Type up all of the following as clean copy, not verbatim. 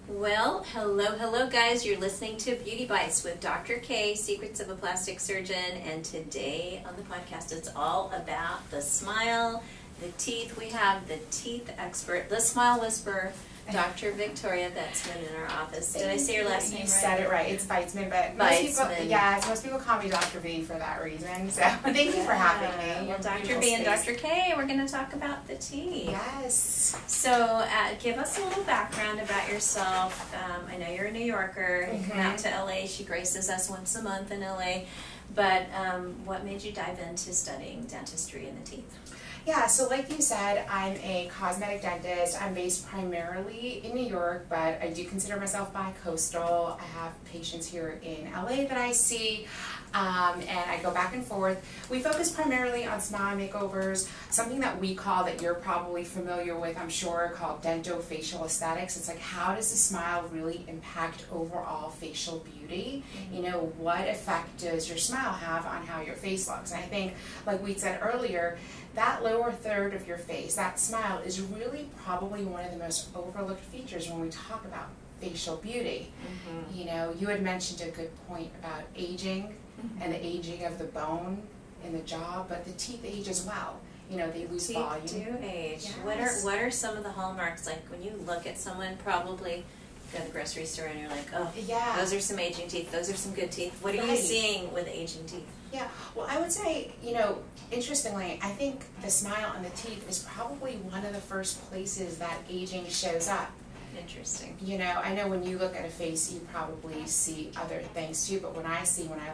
Well, hello guys. You're listening to Beauty Bites with Dr. K, Secrets of a Plastic Surgeon, and today on the podcast it's all about the smile, the teeth. We have the teeth expert, the smile whisperer, Dr. Victoria Betzman in our office. Did I say your last name right? You said it right. It's Betzman, but most people call me Dr. V for that reason. So thank you for having me. Well, Dr. V and Dr. K, we're going to talk about the teeth. Yes. So give us a little background about yourself. I know you're a New Yorker. You come out to LA. She graces us once a month in LA. But what made you dive into studying dentistry and the teeth? Yeah, so like you said, I'm a cosmetic dentist. I'm based primarily in New York, but I do consider myself bi-coastal. I have patients here in LA that I see, and I go back and forth. We focus primarily on smile makeovers, something that we call, that you're probably familiar with, I'm sure, called dentofacial aesthetics. It's like, how does the smile really impact overall facial beauty? You know, what effect does your smile have on how your face looks? And I think, like we said earlier, that lower third of your face, that smile, is really probably one of the most overlooked features when we talk about facial beauty. You know, you had mentioned a good point about aging and the aging of the bone in the jaw, but the teeth age as well. You know, they lose volume. Teeth do age. Yes. What are some of the hallmarks? Like when you look at someone, probably go to the grocery store and you're like, oh, yeah, those are some aging teeth. Those are some good teeth. What are you seeing with aging teeth? Yeah, well, I would say, you know, interestingly, I think the smile and the teeth is probably one of the first places that aging shows up. Interesting. You know, I know when you look at a face, you probably see other things too, but when I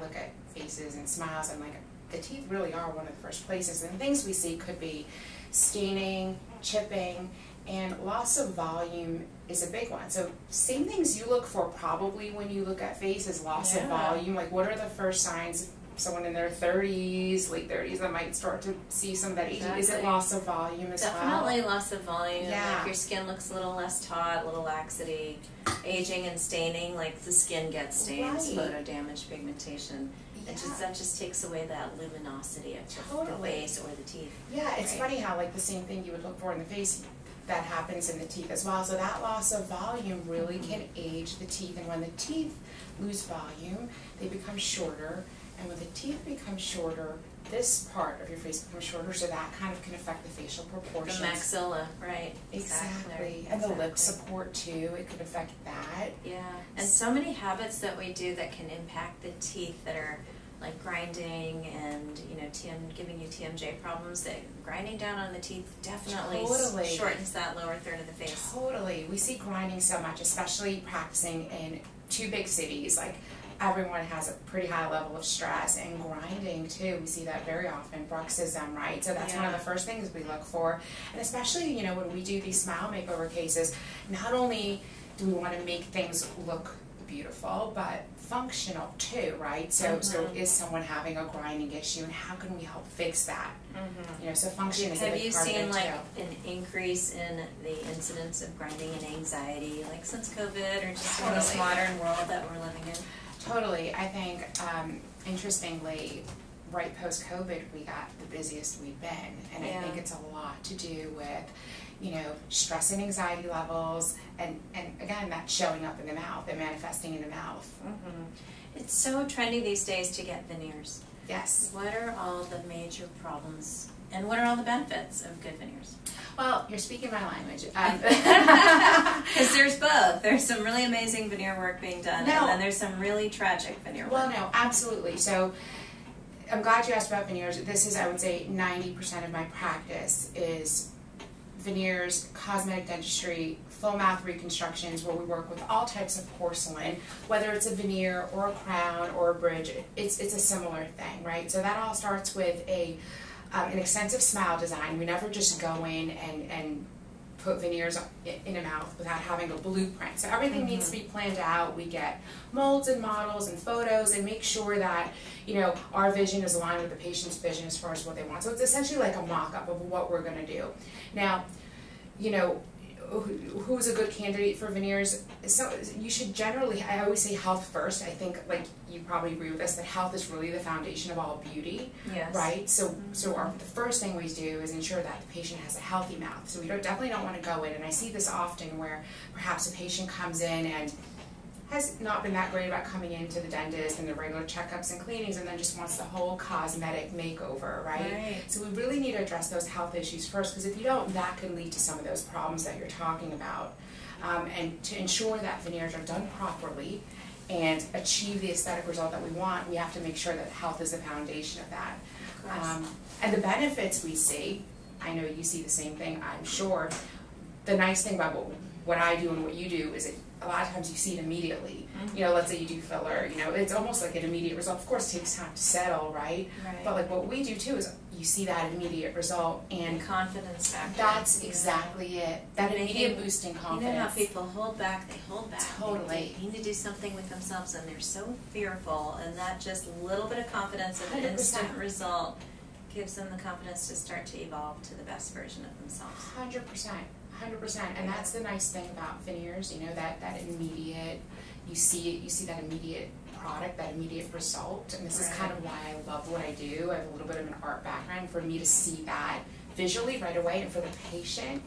look at faces and smiles, I'm like, the teeth really are one of the first places. And things we see could be staining, chipping, and loss of volume is a big one. So same things you look for probably when you look at face is loss of volume. Like, what are the first signs of someone in their 30s, late 30s, that might start to see some of that aging? Exactly. Is it loss of volume as well? Definitely loss of volume. Yeah. Like your skin looks a little less taut, a little laxity. Aging and staining, like the skin gets stains, photo damage, pigmentation. Yeah. That just takes away that luminosity of the face or the teeth. Yeah, it's funny how, like, the same thing you would look for in the face, that happens in the teeth as well. So that loss of volume really can age the teeth, and when the teeth lose volume, they become shorter, and when the teeth become shorter, this part of your face becomes shorter, so that kind of can affect the facial proportions. The maxilla, right. Exactly. And the lip support too, it could affect that. Yeah, and so many habits that we do that can impact the teeth, that are like grinding and, you know, giving you TMJ problems. That grinding down on the teeth definitely shortens that lower third of the face. Totally. We see grinding so much, especially practicing in two big cities. Like, everyone has a pretty high level of stress, and grinding too. We see that very often. Bruxism, right? So that's one of the first things we look for. And especially, you know, when we do these smile makeover cases, not only do we want to make things look beautiful, but functional too, right? So, so is someone having a grinding issue, and how can we help fix that? You know, so function is a big part of it too. Have you seen like an increase in the incidence of grinding and anxiety, like since COVID, or just in this modern world that we're living in? Totally. I think, interestingly, right post-COVID, we got the busiest we've been, and I think it's a lot to do with, you know, stress and anxiety levels, and again, that showing up in the mouth and manifesting in the mouth. It's so trendy these days to get veneers. Yes. What are all the major problems, and what are all the benefits of good veneers? Well, you're speaking my language. Because there's both. There's some really amazing veneer work being done, and then there's some really tragic veneer work. Well, no, absolutely. So I'm glad you asked about veneers. This is, I would say, 90% of my practice is veneers, cosmetic dentistry, full mouth reconstructions, where we work with all types of porcelain, whether it's a veneer or a crown or a bridge. It's a similar thing, right? So that all starts with an extensive smile design. We never just go in and put veneers in a mouth without having a blueprint. So everything needs to be planned out. We get molds and models and photos, and make sure that, you know, our vision is aligned with the patient's vision as far as what they want. So it's essentially like a mock-up of what we're going to do. Now, you know, who's a good candidate for veneers? So you should generally, I always say health first. I think, like, you probably agree with us, that health is really the foundation of all beauty. Yes. Right? So the first thing we do is ensure that the patient has a healthy mouth. So we definitely don't want to go in, and I see this often where perhaps a patient comes in and has not been that great about coming into the dentist and the regular checkups and cleanings, and then just wants the whole cosmetic makeover, right? So we really need to address those health issues first, because if you don't, that could lead to some of those problems that you're talking about. And to ensure that veneers are done properly and achieve the aesthetic result that we want, we have to make sure that health is the foundation of that. And the benefits we see, I know you see the same thing, I'm sure. The nice thing about what I do and what you do is a lot of times you see it immediately. You know, let's say you do filler, you know, it's almost like an immediate result. Of course, it takes time to settle, right? But like what we do too is you see that immediate result, and confidence factor. That's exactly it. That immediate boost in confidence. You know how people hold back, they hold back. Totally. They need to do something with themselves, and they're so fearful, and that just little bit of confidence of an 100%. instant result gives them the confidence to start to evolve to the best version of themselves. 100%. 100%, and that's the nice thing about veneers, you know, that immediate, you see that immediate product, that immediate result, and this is kind of why I love what I do. I have a little bit of an art background. For me to see that visually right away, and for the patient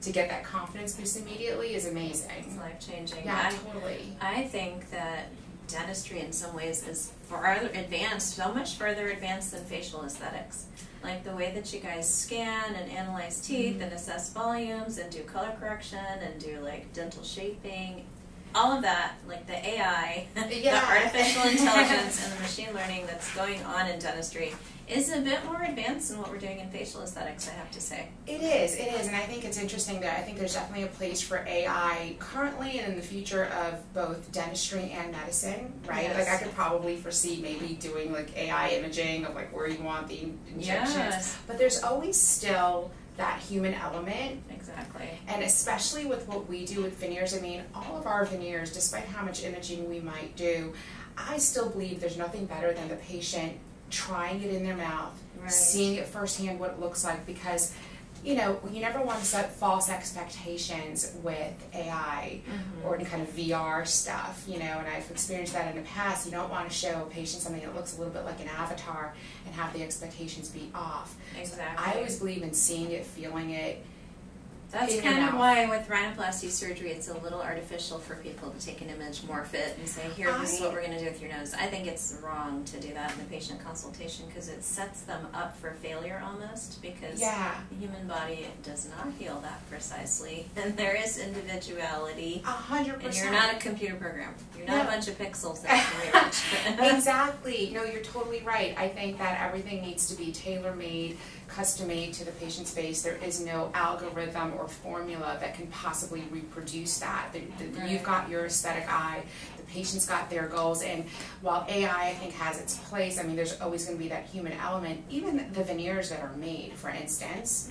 to get that confidence boost immediately is amazing. It's life-changing. Yeah, totally. I think that dentistry in some ways is farther advanced, so much further advanced than facial aesthetics. Like the way that you guys scan and analyze teeth and assess volumes and do color correction and do like dental shaping, all of that, like the AI, the artificial intelligence and the machine learning that's going on in dentistry is a bit more advanced than what we're doing in facial aesthetics, I have to say. It is, and I think it's interesting that I think there's definitely a place for AI currently and in the future of both dentistry and medicine, right? Yes. Like I could probably foresee maybe doing like AI imaging of like where you want the injections, but there's always still that human element. Exactly. And especially with what we do with veneers, I mean, all of our veneers, despite how much imaging we might do, I still believe there's nothing better than the patient trying it in their mouth, seeing it firsthand what it looks like, because you know, you never want to set false expectations with AI or any kind of VR stuff, you know, and I've experienced that in the past. You don't want to show a patient something that looks a little bit like an avatar and have the expectations be off. Exactly. I always believe in seeing it, feeling it. That's kind of why with rhinoplasty surgery it's a little artificial for people to take an image, morph it, and say, here, this is what we're going to do with your nose. I think it's wrong to do that in the patient consultation because it sets them up for failure almost, because the human body does not heal that precisely, and there is individuality. 100%. And you're not a computer program. You're not a bunch of pixels that can be reached. Exactly. No, you're totally right. I think that everything needs to be tailor-made, custom-made to the patient's face. There is no algorithm or formula that can possibly reproduce that. You've got your aesthetic eye, the patient's got their goals, and while AI I think has its place, I mean there's always going to be that human element. Even the veneers that are made, for instance,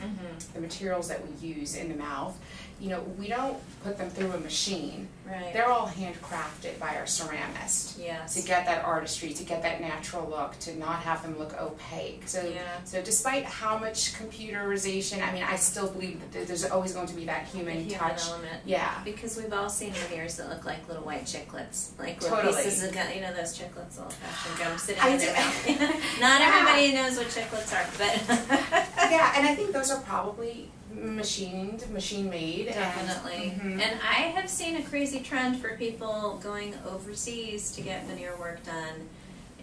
the materials that we use in the mouth, you know, we don't put them through a machine. They're all handcrafted by our ceramist to get that artistry, to get that natural look, to not have them look opaque. So, so despite how much computerization, I mean, I still believe that there's always going to be that human touch. Element. Yeah. Because we've all seen veneers that look like little white chiclets. Like little pieces of gum, you know those chiclets, old-fashioned gum sitting in their mouth. Not everybody knows what chiclets are, but... Yeah, and I think those are probably machine made. Definitely. And I have seen a crazy trend for people going overseas to get veneer work done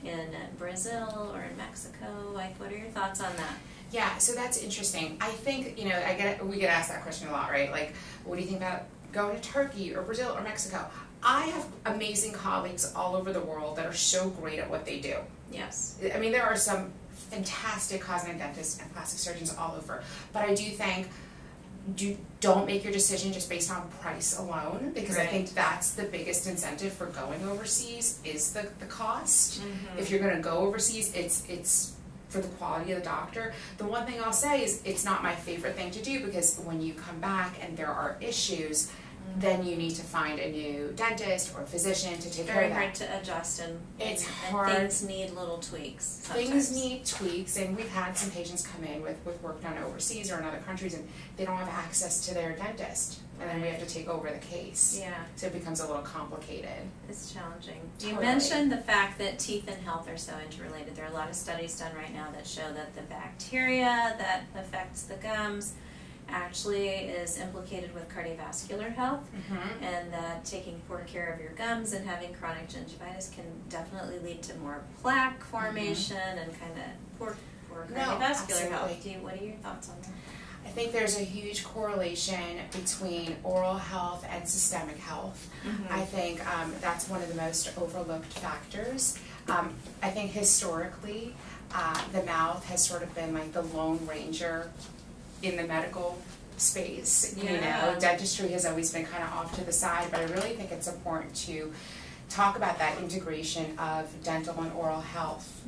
in Brazil or in Mexico. Like, what are your thoughts on that? Yeah, so that's interesting. I think, you know, we get asked that question a lot, right? Like, what do you think about going to Turkey or Brazil or Mexico? I have amazing colleagues all over the world that are so great at what they do. Yes. I mean, there are some fantastic cosmetic dentists and plastic surgeons all over, but I do think don't make your decision just based on price alone, because I think that's the biggest incentive for going overseas is the cost. If you're going to go overseas, it's for the quality of the doctor. The one thing I'll say is it's not my favorite thing to do, because when you come back and there are issues, then you need to find a new dentist or physician to take care of that. Very hard to adjust, and hard. Things need little tweaks sometimes. Things need tweaks, and we've had some patients come in with work done overseas or in other countries, and they don't have access to their dentist, and then we have to take over the case. Yeah. So it becomes a little complicated. It's challenging. Totally. You mentioned the fact that teeth and health are so interrelated. There are a lot of studies done right now that show that the bacteria that affects the gums actually is implicated with cardiovascular health, and that taking poor care of your gums and having chronic gingivitis can definitely lead to more plaque formation and kind of poor cardiovascular health. What are your thoughts on that? I think there's a huge correlation between oral health and systemic health. I think that's one of the most overlooked factors. I think historically the mouth has sort of been like the lone ranger in the medical space. Yeah. You know, dentistry has always been kind of off to the side, but I really think it's important to talk about that integration of dental and oral health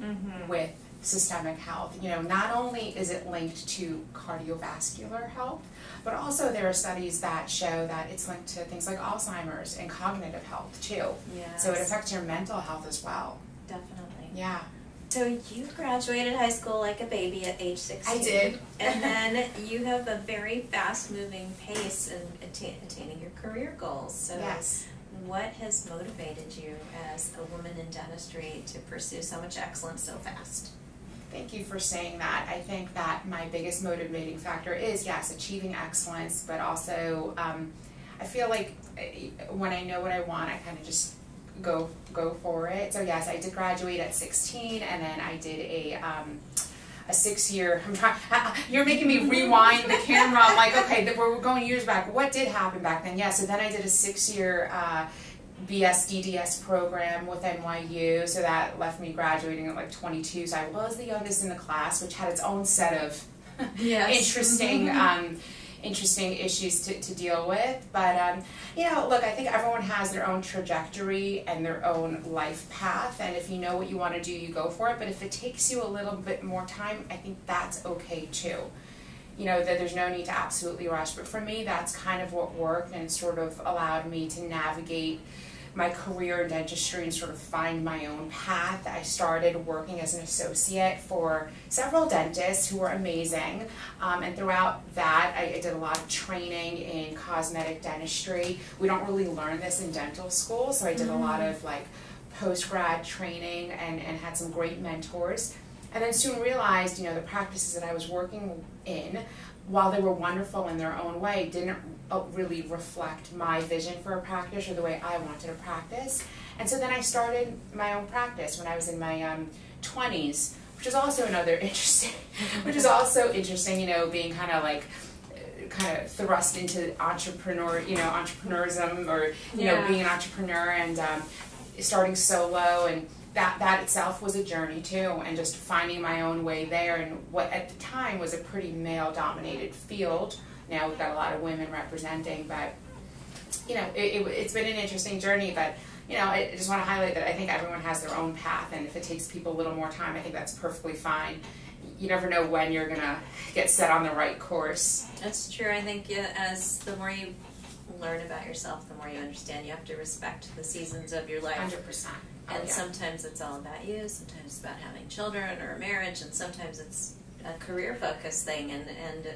with systemic health. You know, not only is it linked to cardiovascular health, but also there are studies that show that it's linked to things like Alzheimer's and cognitive health too. Yes. So it affects your mental health as well. Definitely. Yeah. So you graduated high school like a baby at age 16. I did. And then you have a very fast-moving pace in attaining your career goals. So yes. What has motivated you as a woman in dentistry to pursue so much excellence so fast? Thank you for saying that. I think that my biggest motivating factor is, yes, achieving excellence, but also I feel like when I know what I want, I kind of just go for it. So yes, I did graduate at 16, and then I did a 6-year. You're making me rewind the camera. I'm like, okay, we're going years back. What did happen back then? Yeah, so then I did a 6-year BS DDS program with NYU, so that left me graduating at like 22. So I was the youngest in the class, which had its own set of interesting issues to deal with. But you know, look, I think everyone has their own trajectory and their own life path, and if you know what you want to do, you go for it. But if it takes you a little bit more time, I think that's okay too. You know, that there's no need to absolutely rush. But for me, that's kind of what worked, and sort of allowed me to navigate my career in dentistry and sort of find my own path. I started working as an associate for several dentists who were amazing, and throughout that I did a lot of training in cosmetic dentistry. We don't really learn this in dental school, so I did a lot of like post-grad training and had some great mentors. And then soon realized, you know, the practices that I was working in, while they were wonderful in their own way, didn't really reflect my vision for a practice or the way I wanted to practice. And so then I started my own practice when I was in my 20s, which is also another interesting, you know, being kind of thrust into entrepreneurism, or you know, being an entrepreneur, and starting solo, and that itself was a journey too, and just finding my own way there in what at the time was a pretty male-dominated field. Now we've got a lot of women representing, but you know, it's been an interesting journey. But you know, I just want to highlight that I think everyone has their own path, and if it takes people a little more time, I think that's perfectly fine. You never know when you're gonna get set on the right course. That's true. I think as the more you learn about yourself, the more you understand. You have to respect the seasons of your life. 100%. And sometimes it's all about you, sometimes it's about having children or a marriage, and sometimes it's a career-focused thing, and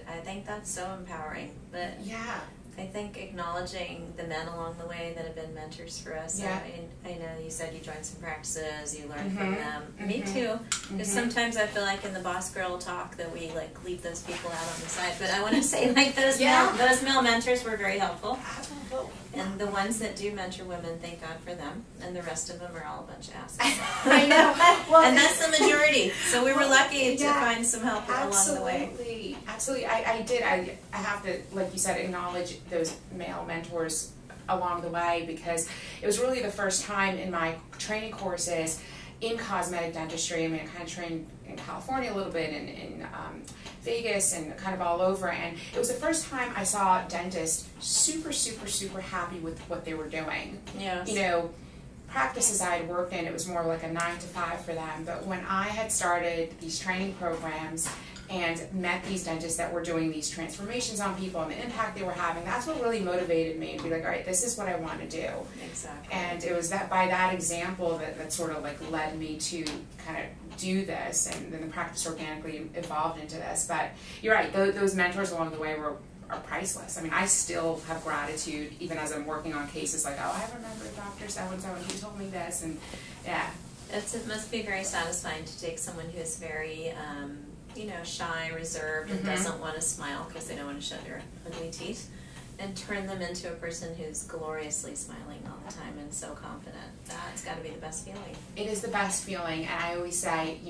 I think that's so empowering. But yeah, I think acknowledging the men along the way that have been mentors for us. Yeah. I know you said you joined some practices, you learned from them. Me too. Because sometimes I feel like in the boss girl talk that we like leave those people out on the side. But I want to say like those male mentors were very helpful. And the ones that do mentor women, thank God for them. And the rest of them are all a bunch of assholes. I know. Well, and that's the majority. So we were lucky to find some help along the way. Absolutely. I did. I have to, like you said, acknowledge those male mentors along the way, because it was really the first time in my training courses in cosmetic dentistry. I mean, I kind of trained in California a little bit, in Vegas, and kind of all over, and it was the first time I saw dentists super happy with what they were doing. Yes. You know, practices I had worked in, it was more like a 9 to 5 for them, but when I had started these training programs and met these dentists that were doing these transformations on people and the impact they were having, that's what really motivated me to be like, all right, this is what I want to do. Exactly. And it was that by that example that sort of like led me to kind of do this, and then the practice organically evolved into this. But you're right, those mentors along the way are priceless. I mean, I still have gratitude even as I'm working on cases like, oh, I remember Dr. So-and-so and he told me this, and yeah. It must be very satisfying to take someone who is very, shy, reserved, and doesn't want to smile because they don't want to show their ugly teeth, and turn them into a person who's gloriously smiling all the time and so confident. That's got to be the best feeling. It is the best feeling, and I always say,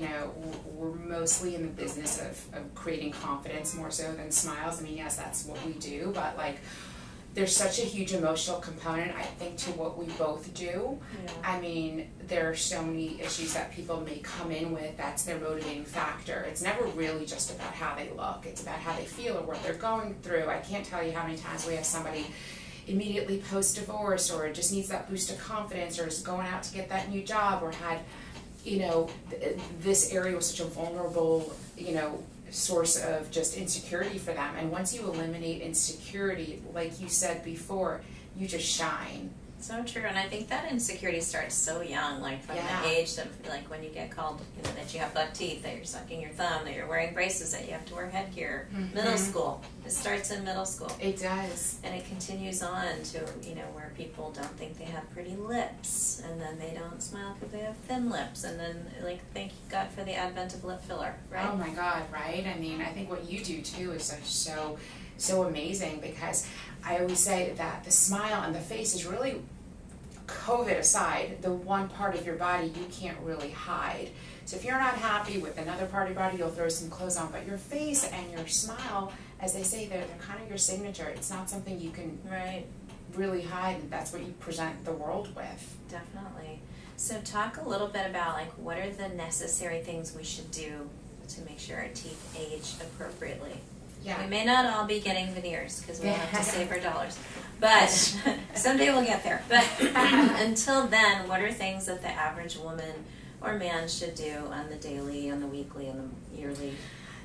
we're mostly in the business of creating confidence more so than smiles. I mean, yes, that's what we do, but like, there's such a huge emotional component, I think, to what we both do. Yeah. I mean, there are so many issues that people may come in with that's their motivating factor. It's never really just about how they look. It's about how they feel or what they're going through. I can't tell you how many times we have somebody immediately post-divorce or just needs that boost of confidence or is going out to get that new job or had, this area was such a vulnerable, source of just insecurity for them. And once you eliminate insecurity, like you said before, you just shine. So true, and I think that insecurity starts so young, like from the age of, like when you get called, that you have buck teeth, that you're sucking your thumb, that you're wearing braces, that you have to wear headgear. Middle school. It starts in middle school. It does. And it continues on to, where people don't think they have pretty lips, and then they don't smile because they have thin lips, and then, like, thank God for the advent of lip filler, right? Oh my God, right? I mean, I think what you do too is so amazing, because I always say that the smile and the face is really, COVID aside, the one part of your body you can't really hide. So if you're not happy with another part of your body, you'll throw some clothes on, but your face and your smile, as they say, they're kind of your signature. It's not something you can really hide, and that's what you present the world with. Definitely. So talk a little bit about, like, what are the necessary things we should do to make sure our teeth age appropriately? Yeah. We may not all be getting veneers because we'll have to save our dollars, but someday we'll get there. But until then, what are things that the average woman or man should do on the daily, on the weekly, on the yearly,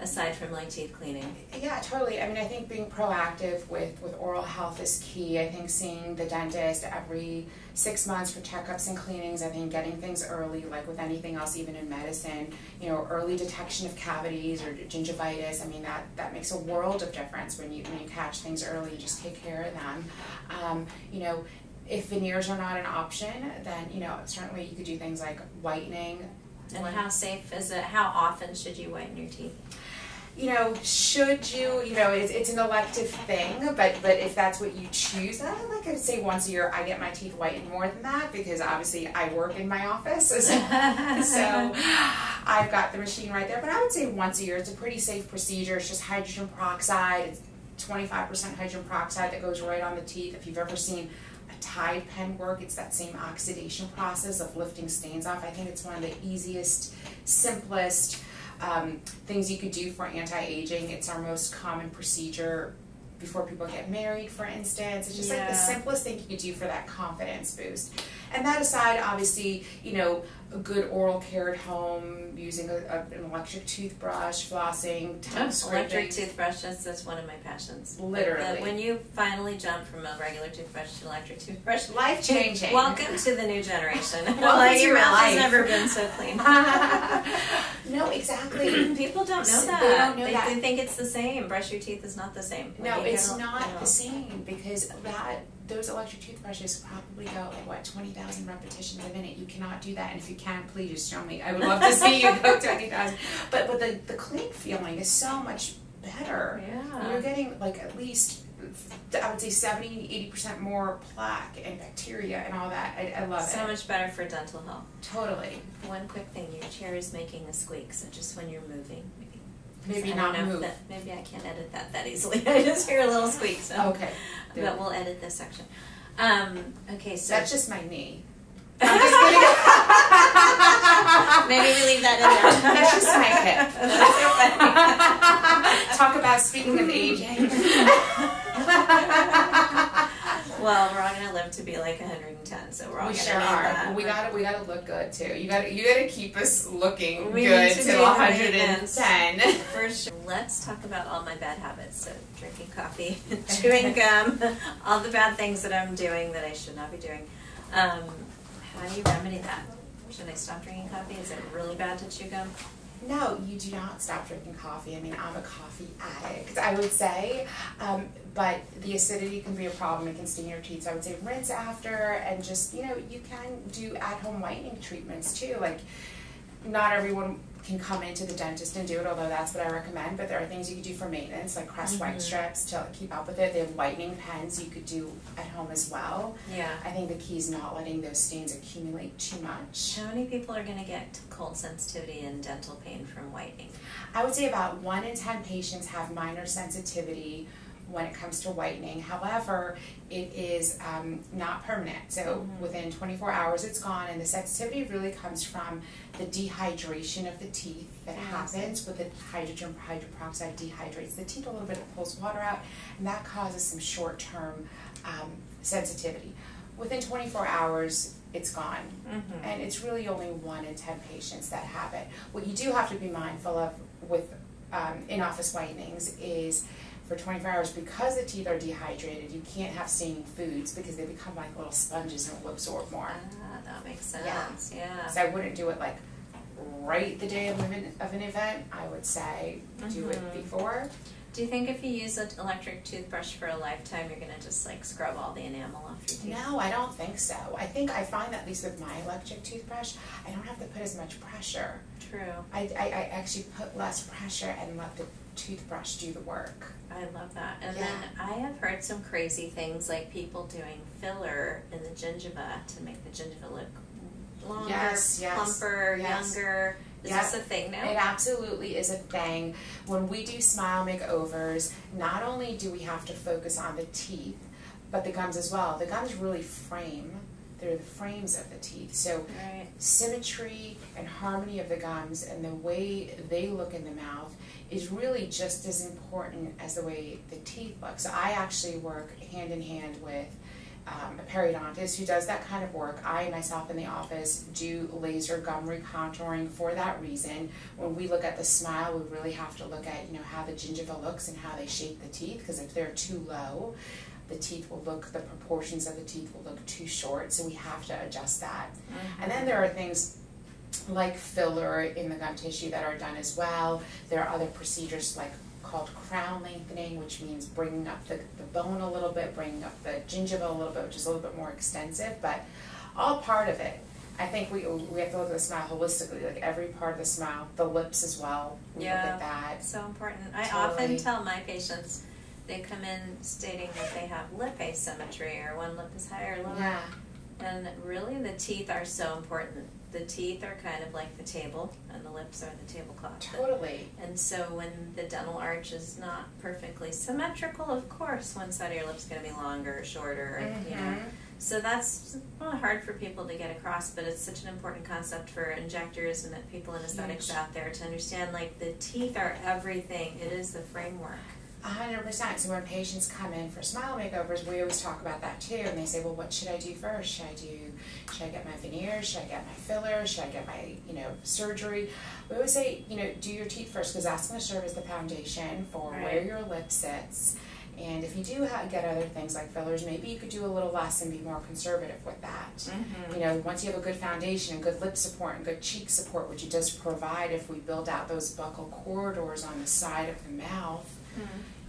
aside from like teeth cleaning? Yeah, totally. I mean, I think being proactive with oral health is key. I think seeing the dentist every 6 months for checkups and cleanings. I think getting things early, like with anything else, even in medicine, early detection of cavities or gingivitis. I mean, that makes a world of difference when you catch things early. You just take care of them. If veneers are not an option, then certainly you could do things like whitening. And how safe is it? How often should you whiten your teeth? Should you, it's an elective thing, but if that's what you choose, like I'd say once a year. I get my teeth whitened more than that because obviously I work in my office, so I've got the machine right there. But I would say once a year. It's a pretty safe procedure. It's just hydrogen peroxide. It's 25% hydrogen peroxide that goes right on the teeth. If you've ever seen a Tide pen work, it's that same oxidation process of lifting stains off. I think it's one of the easiest, simplest things you could do for anti-aging. It's our most common procedure before people get married, for instance. It's just like the simplest thing you could do for that confidence boost. And that aside, obviously, a good oral care at home, using an electric toothbrush, flossing, tongue scraping. Electric toothbrush, that's one of my passions. Literally. When you finally jump from a regular toothbrush to an electric toothbrush, life-changing. Welcome to the new generation. Well, your mouth has never been so clean. No, exactly. People don't know that. They don't know that. They think it's the same. Brush your teeth is not the same. No, it's not the same, because those electric toothbrushes probably go like 20,000 repetitions a minute. You cannot do that, and if you can, please just show me. I would love to see you go 20,000. But the clean feeling is so much better. Yeah, you're getting like at least, I would say 70-80% more plaque and bacteria and all that. I love it. So much better for dental health. Totally. One quick thing: your chair is making a squeak, so just when you're moving. Maybe not move. Maybe I can't edit that easily. I just hear a little squeak. So. Okay. But we'll edit this section. Okay, so that's just my knee. I'm just kidding. Maybe we leave that in there. That's just my hip. Talk about speaking of aging. Well, we're all gonna live to be like 110, so we're all We gonna sure need are. that. We gotta look good too. You gotta keep us looking We good need to till do 110. For sure. Let's talk about all my bad habits. So drinking coffee, chewing gum, all the bad things that I'm doing that I should not be doing. How do you remedy that? Should I stop drinking coffee? Is it really bad to chew gum? No, you do not stop drinking coffee. I mean, I'm a coffee addict, I would say, but the acidity can be a problem. It can sting your teeth. So I would say rinse after, and just, you can do at-home whitening treatments too. Like, not everyone can come into the dentist and do it, although that's what I recommend, but there are things you can do for maintenance, like Crest white strips to keep up with it. They have whitening pens you could do at home as well. Yeah. I think the key is not letting those stains accumulate too much. How many people are going to get cold sensitivity and dental pain from whitening? I would say about 1 in 10 patients have minor sensitivity when it comes to whitening. However, it is not permanent. So within 24 hours it's gone, and the sensitivity really comes from the dehydration of the teeth that happens with the hydrogen peroxide dehydrates the teeth a little bit, it pulls water out, and that causes some short-term sensitivity. Within 24 hours it's gone, and it's really only 1 in 10 patients that have it. What you do have to be mindful of with in-office whitenings is for 24 hours, because the teeth are dehydrated, you can't have staining foods because they become like little sponges and will absorb more. Ah, that makes sense. Yeah. So I wouldn't do it like right the day of an event. I would say do it before. Do you think if you use an electric toothbrush for a lifetime, you're going to just like scrub all the enamel off your teeth? No, I don't think so. I find that at least with my electric toothbrush, I don't have to put as much pressure. True. I actually put less pressure and let the toothbrush do the work. I love that. And then I have heard some crazy things like people doing filler in the gingiva to make the gingiva look longer, plumper, younger. Is this a thing now? It absolutely is a thing. When we do smile makeovers, not only do we have to focus on the teeth, but the gums as well. The gums really frame. They're the frames of the teeth. So symmetry and harmony of the gums and the way they look in the mouth is really just as important as the way the teeth look. So I actually work hand in hand with a periodontist who does that kind of work. I myself in the office do laser gum recontouring for that reason. When we look at the smile, we really have to look at how the gingiva looks and how they shape the teeth, because if they're too low, the proportions of the teeth will look too short, so we have to adjust that. And then there are things like filler in the gum tissue that are done as well. There are other procedures called crown lengthening, which means bringing up the bone a little bit, bringing up the gingiva a little bit, which is a little bit more extensive, but all part of it. I think we have to look at the smile holistically, like every part of the smile, the lips as well. We look at that. So important. I often tell my patients, they come in stating that they have lip asymmetry, or one lip is higher or lower. Yeah. And really the teeth are so important. The teeth are kind of like the table, and the lips are the tablecloth. Totally. And so when the dental arch is not perfectly symmetrical, of course, one side of your lip's going to be longer or shorter, So that's hard for people to get across, but it's such an important concept for injectors and people in aesthetics out there to understand, like, the teeth are everything. It is the framework. 100%. So when patients come in for smile makeovers, we always talk about that too, and they say, well, what should I do first? Should I get my veneers? Should I get my filler? Should I get my, surgery? We always say, do your teeth first, because that's going to serve as the foundation for where your lip sits. And if you do get other things like fillers, maybe you could do a little less and be more conservative with that. Once you have a good foundation and good lip support and good cheek support, which it does provide if we build out those buccal corridors on the side of the mouth,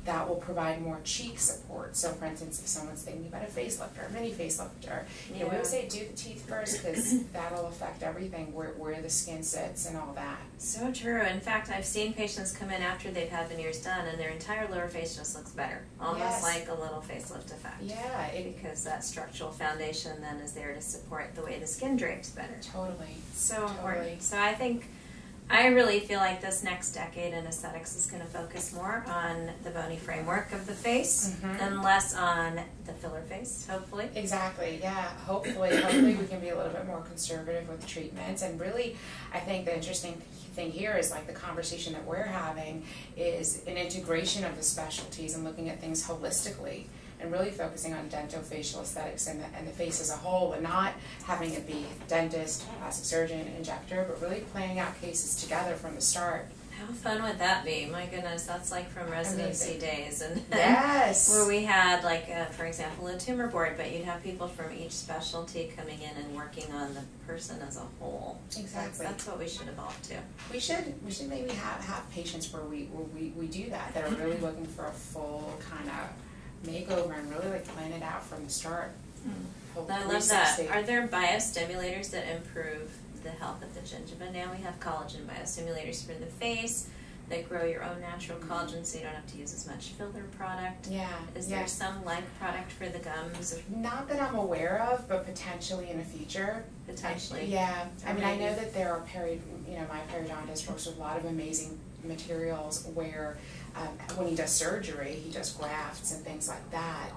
that will provide more cheek support. So for instance, if someone's thinking about a facelift or a mini facelift, or we would say do the teeth first, because that'll affect everything, where the skin sits and all that. So true. In fact, I've seen patients come in after they've had veneers done, and their entire lower face just looks better, almost like a little facelift effect. Yeah. Because that structural foundation then is there to support the way the skin drapes better. Totally. So important. So I really feel like this next decade in aesthetics is going to focus more on the bony framework of the face and less on the filler face, hopefully. Exactly, yeah. Hopefully we can be a little bit more conservative with treatments. And really, I think the interesting thing here is, like, the conversation that we're having is an integration of the specialties and looking at things holistically. and really focusing on dentofacial aesthetics and the face as a whole, and not having it be dentist, plastic surgeon, injector, but really planning out cases together from the start. How fun would that be? My goodness, that's like from residency days, and yes, where we had like, for example, a tumor board, but you'd have people from each specialty coming in and working on the person as a whole. Exactly. That's what we should evolve to. We should maybe have patients where we do that are really looking for a full kind of makeover and really like plan it out from the start. I love that. Are there biostimulators that improve the health of the gingiva? Now we have collagen biostimulators for the face that grow your own natural collagen, so you don't have to use as much filler product. Yeah. Is there some like product for the gums? Not that I'm aware of, but potentially in the future. Potentially. Yeah. I mean, I know that there are my periodontist works with a lot of amazing materials where when he does surgery, he does grafts and things like that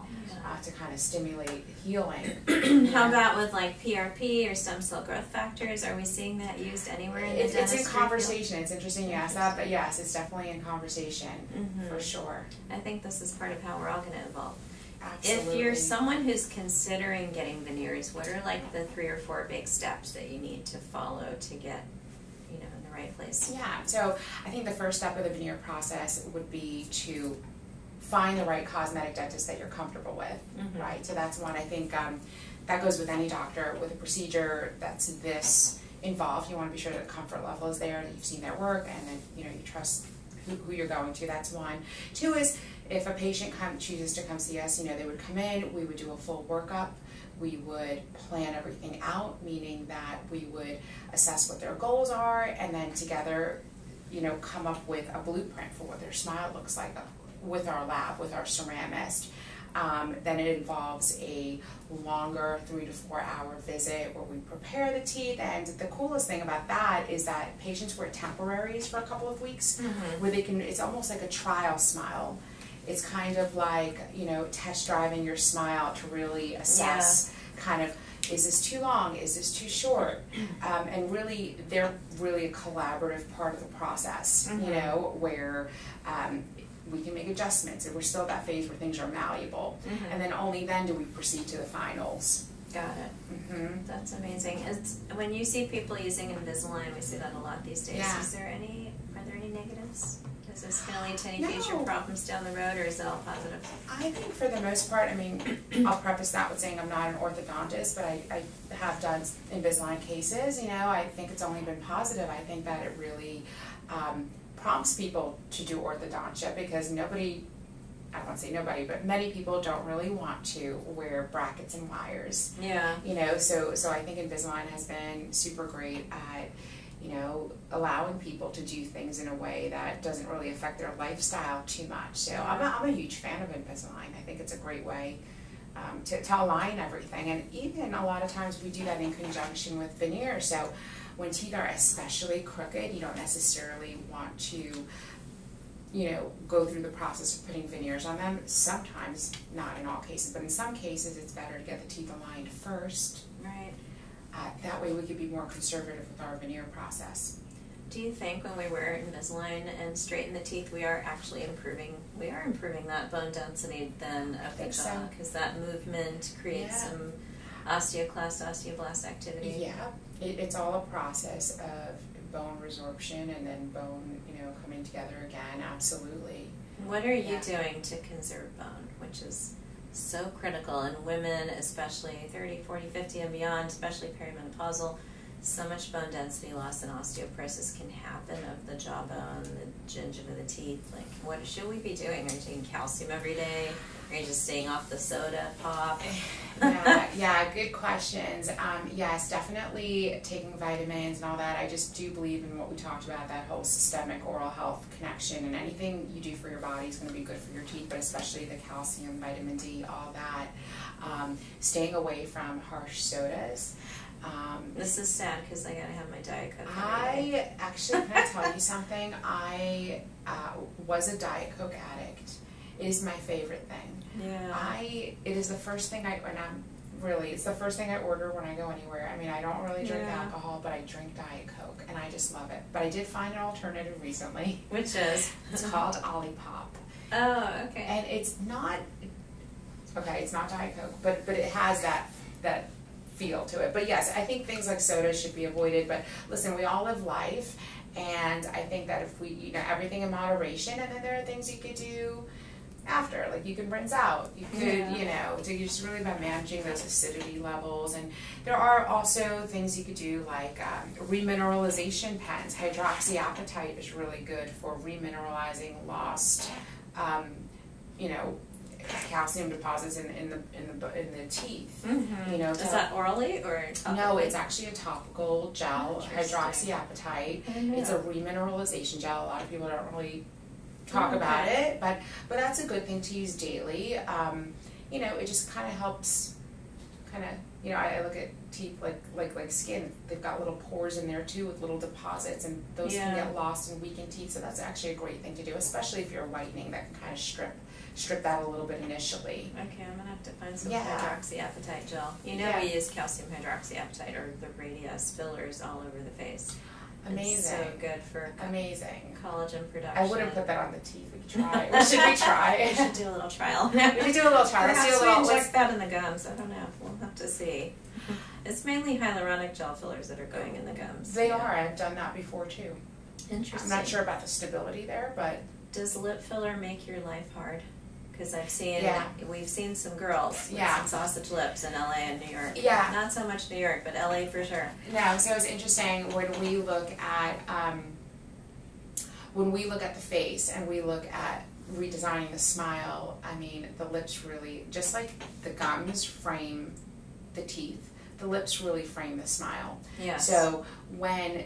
to kind of stimulate healing. How about with like PRP or stem cell growth factors? Are we seeing that used anywhere in the dentistry It's in conversation. Field? It's interesting you asked that, but yes, it's definitely in conversation for sure. I think this is part of how we're all going to evolve. Absolutely. If you're someone who's considering getting veneers, what are like the 3 or 4 big steps that you need to follow to get, in the right place? Yeah, so I think the first step of the veneer process would be to find the right cosmetic dentist that you're comfortable with, right? So that's one. I think that goes with any doctor with a procedure that's this involved. You want to be sure that the comfort level is there, that you've seen their work, and then you trust who you're going to. That's one. 2 is if a patient chooses to come see us, they would come in, we would do a full workup. We would plan everything out, meaning that we would assess what their goals are, and then together, come up with a blueprint for what their smile looks like with our lab, with our ceramist. Then it involves a longer 3 to 4 hour visit where we prepare the teeth. And the coolest thing about that is that patients wear temporaries for a couple of weeks, where it's almost like a trial smile. It's kind of like, test driving your smile to really assess kind of, is this too long? Is this too short? And really, they're really a collaborative part of the process, where we can make adjustments, and we're still at that phase where things are malleable. And then only then do we proceed to the finals. Got it. That's amazing. When you see people using Invisalign, we see that a lot these days. Yeah. Are there any negatives? Is this going to lead to any future problems down the road, or is it all positive? I think for the most part, I'll preface that with saying I'm not an orthodontist, but I have done Invisalign cases. I think it's only been positive. I think that it really prompts people to do orthodontia, because I don't want to say nobody, but many people don't really want to wear brackets and wires. Yeah. So I think Invisalign has been super great at allowing people to do things in a way that doesn't really affect their lifestyle too much. So I'm a huge fan of Invisalign. I think it's a great way to align everything. And even a lot of times we do that in conjunction with veneers. So when teeth are especially crooked, you don't necessarily want to go through the process of putting veneers on them. Sometimes, not in all cases, but in some cases it's better to get the teeth aligned first. Right. That way we could be more conservative with our veneer process. Do you think when we wear Invisalign and straighten the teeth, we are actually improving that bone density then of the jaw? Because that movement creates some osteoclast, osteoblast activity. Yeah, it's all a process of bone resorption and then bone, coming together again. Absolutely. What are you doing to conserve bone, which is so critical in women, especially 30, 40, 50 and beyond, especially perimenopausal? So much bone density loss and osteoporosis can happen of the jawbone, the gingiva, the teeth. Like, what should we be doing? Are you taking calcium every day? Are you just staying off the soda pop? Yeah, good questions. Yes, definitely taking vitamins and all that. I just do believe in what we talked about, that whole systemic oral health connection, and anything you do for your body is going to be good for your teeth, but especially the calcium, vitamin D, all that. Staying away from harsh sodas. This is sad because I gotta have my Diet Coke. Actually, can I tell you something? I was a Diet Coke addict. It is my favorite thing. Yeah. It is the first thing it's the first thing I order when I go anywhere. I don't really drink alcohol, but I drink Diet Coke, and I just love it. But I did find an alternative recently. Which is? It's called Olipop. Oh, okay. And it's not... Okay, it's not Diet Coke, but it has that feel to it. But yes, I think things like soda should be avoided. But listen, we all live life, and I think that if we, everything in moderation, and then there are things you could do after, like you can rinse out, you could, so you're just really about managing those acidity levels. And there are also things you could do like remineralization pens. Hydroxyapatite is really good for remineralizing lost, calcium deposits in the teeth. Mm-hmm. Is that orally or topically? No, it's actually a topical gel, hydroxyapatite. It's a remineralization gel. A lot of people don't really talk about it, but that's a good thing to use daily. It just kind of helps. I look at teeth like skin. They've got little pores in there too with little deposits, and those can get lost in weakened teeth. So that's actually a great thing to do, especially if you're whitening. That can kind of strip that a little bit initially. Okay, I'm gonna have to find some hydroxyapatite gel. We use calcium hydroxyapatite or the Radius fillers all over the face. Amazing. It's so good for collagen production. I wouldn't put that on the teeth. We could try. Should we try? We should do a little trial. We should do a little trial. Perhaps we inject that in the gums. I don't know. We'll have to see. It's mainly hyaluronic gel fillers that are going in the gums. They are. I've done that before too. Interesting. I'm not sure about the stability there, but does lip filler make your life hard? Because we've seen some girls with some sausage lips in LA and New York. Yeah. Not so much New York, but LA for sure. No, so it's interesting when we look at the face and we look at redesigning the smile. I mean, the lips really, just like the gums frame the teeth, the lips really frame the smile. Yes. So when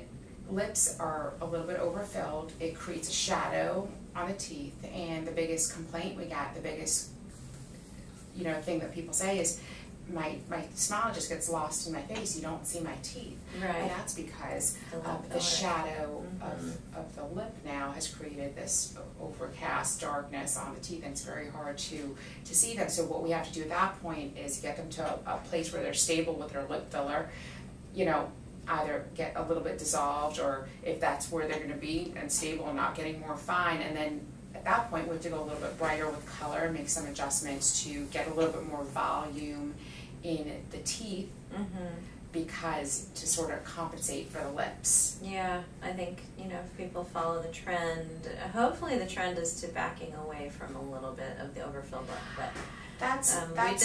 lips are a little bit overfilled, it creates a shadow on the teeth, and the biggest complaint we got, the biggest thing that people say is my smile just gets lost in my face. You don't see my teeth. Right. And that's because the shadow of the lip now has created this overcast darkness on the teeth, and it's very hard to see them. So what we have to do at that point is get them to a place where they're stable with their lip filler, either get a little bit dissolved, or if that's where they're going to be and stable and not getting more fine, and then at that point we have to go a little bit brighter with color and make some adjustments to get a little bit more volume in the teeth, because to sort of compensate for the lips. Yeah, I think if people follow the trend, hopefully the trend is to backing away from a little bit of the overfilled lip, but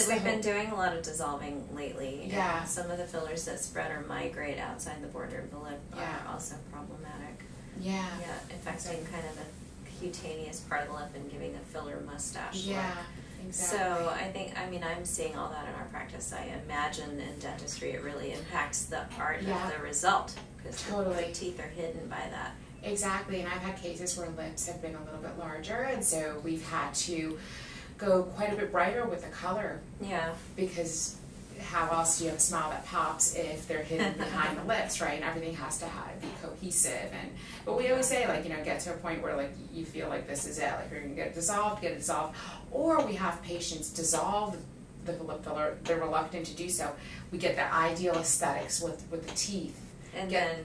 we've been doing a lot of dissolving lately. Yeah. And some of the fillers that spread or migrate outside the border of the lip are also problematic. Yeah. Yeah, affecting kind of the cutaneous part of the lip and giving a filler mustache look. Exactly. So I'm seeing all that in our practice. I imagine in dentistry it really impacts the art of the result, because the teeth are hidden by that. Exactly, and I've had cases where lips have been a little bit larger, and so we've had to go quite a bit brighter with the color. Yeah. Because how else do you have a smile that pops if they're hidden behind the lips, right? And everything has to be cohesive. But we always say, get to a point where you feel like this is it. Like, you're gonna get it dissolved. Or we have patients dissolve the lip filler. They're reluctant to do so. We get the ideal aesthetics with the teeth. And then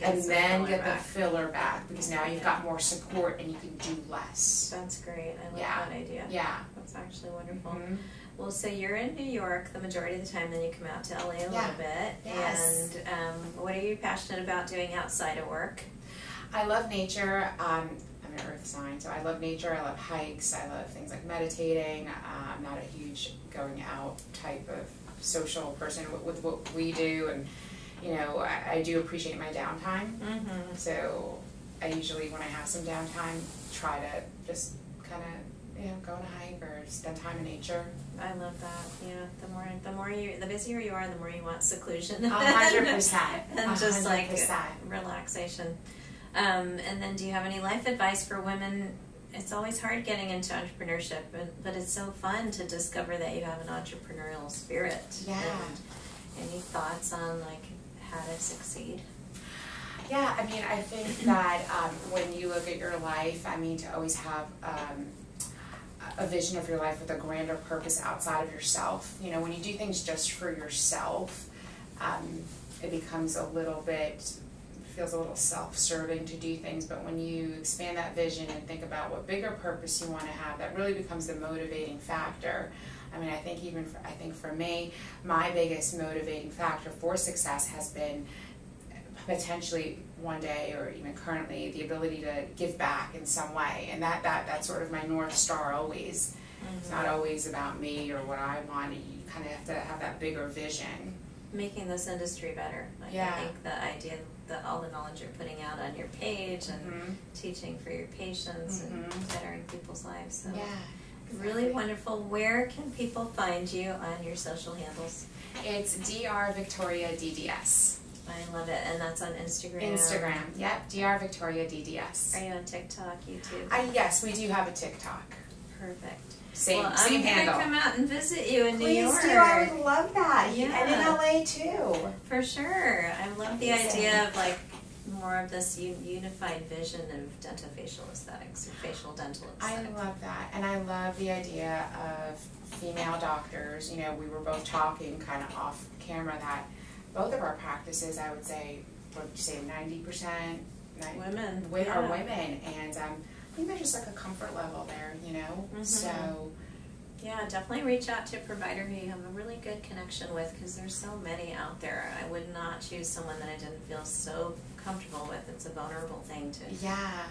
get the filler back, because now you've got more support and you can do less. That's great. I like that idea. Yeah. That's actually wonderful. Well, so you're in New York the majority of the time, then you come out to LA a little bit. Yes. And what are you passionate about doing outside of work? I love nature. I'm an earth sign, so I love nature. I love hikes. I love things like meditating. I'm not a huge going out type of social person with what we do, and I do appreciate my downtime. So I usually, when I have some downtime, try to just kind of go on a hike or spend time in nature. I love that. Yeah, the busier you are, the more you want seclusion. 100%. And just 100%. Relaxation. And then, do you have any life advice for women? It's always hard getting into entrepreneurship, but it's so fun to discover that you have an entrepreneurial spirit. Yeah. And any thoughts on how to succeed? Yeah, I think that when you look at your life, to always have a vision of your life with a grander purpose outside of yourself. When you do things just for yourself, it becomes feels a little self-serving to do things, but when you expand that vision and think about what bigger purpose you want to have, that really becomes the motivating factor. I mean, I think for me, my biggest motivating factor for success has been potentially one day or even currently the ability to give back in some way, and that's sort of my North Star always. It's not always about me or what I want. You kind of have to have that bigger vision. Making this industry better. Like, I think the idea that all the knowledge you're putting out on your page and teaching for your patients and bettering people's lives. So really wonderful. Where can people find you on your social handles? It's Dr. Victoria DDS. I love it. And that's on Instagram? Instagram, yep. Dr. Victoria DDS. Are you on TikTok, YouTube? Yes, we do have a TikTok. Perfect. Same handle. I'm going to come out and visit you in New York. Please do. I would love that. And in LA too. For sure. I love the idea of like more of this unified vision of dentofacial aesthetics, or facial dental aesthetics. I love that. And I love the idea of female doctors. You know, we were both talking kind of off camera that both of our practices, I would say, what would you say, 90% women are women. And I think there's just like a comfort level there, you know? So yeah, definitely reach out to a provider who you have a really good connection with, because there's so many out there. I would not choose someone that I didn't feel so comfortable with. It's a vulnerable thing to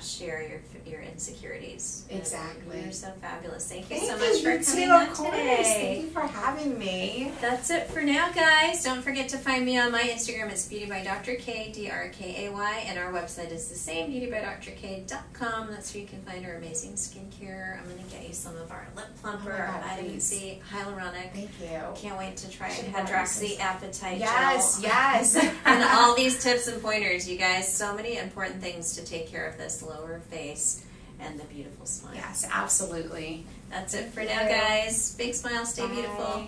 share your insecurities. Exactly. You're so fabulous. Thank you so much for coming on today. Thank you for having me. That's it for now, guys. Don't forget to find me on my Instagram. It's Beauty by Dr. K, DRKAY, and our website is the same, beautybydrk.com. That's where you can find our amazing skincare. I'm going to get you some of our lip plumper, our vitamin C, hyaluronic. Thank you. Can't wait to try hydroxyapatite gel. Yes. And all these tips and pointers, you guys. So many important things to take care of this lower face and the beautiful smile. Yes, absolutely. That's it for now, guys. Big smile. Stay beautiful.